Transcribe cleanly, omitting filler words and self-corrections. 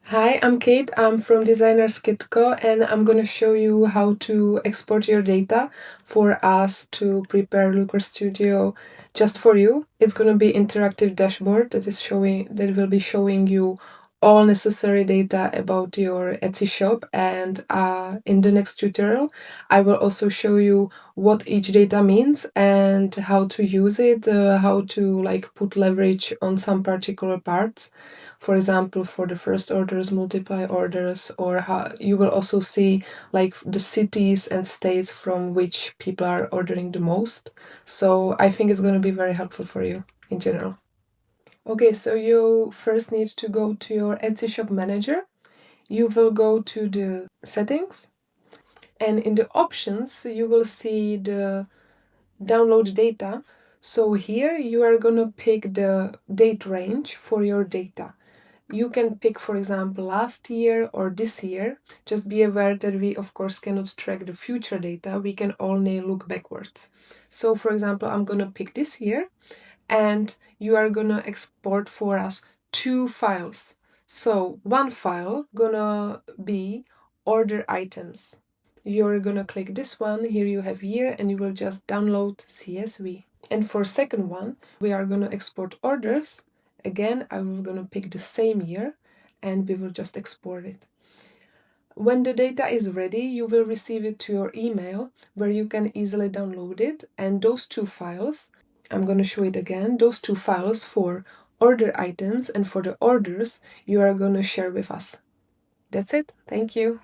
Hi, I'm Kate. I'm from 𝗘𝘁𝘀𝗆𝗆 and I'm going to show you how to export your data for us to prepare Looker Studio just for you. It's going to be interactive dashboard that will be showing you all necessary data about your Etsy shop, and in the next tutorial I will also show you what each data means and how to use it, how to put leverage on some particular parts. For example, for the first orders, multiply orders, or how you will also see the cities and states from which people are ordering the most. So I think it's going to be very helpful for you in general. Okay, so you first need to go to your Etsy shop manager. You will go to the settings, and in the options you will see the download data. So here you are gonna pick the date range for your data. You can pick, for example, last year or this year. Just be aware that we, of course, cannot track the future data. We can only look backwards. So, for example, I'm going to pick this year, and you are going to export for us 2 files. So, one file gonna be order items. You're going to click this one. Here you have year, and you will just download CSV. And for second one, we are going to export orders. Again, I'm going to pick the same year, and we will just export it. When the data is ready, you will receive it to your email, where you can easily download it. And those 2 files, I'm going to show it again, those 2 files for order items and for the orders, you are going to share with us. That's it. Thank you.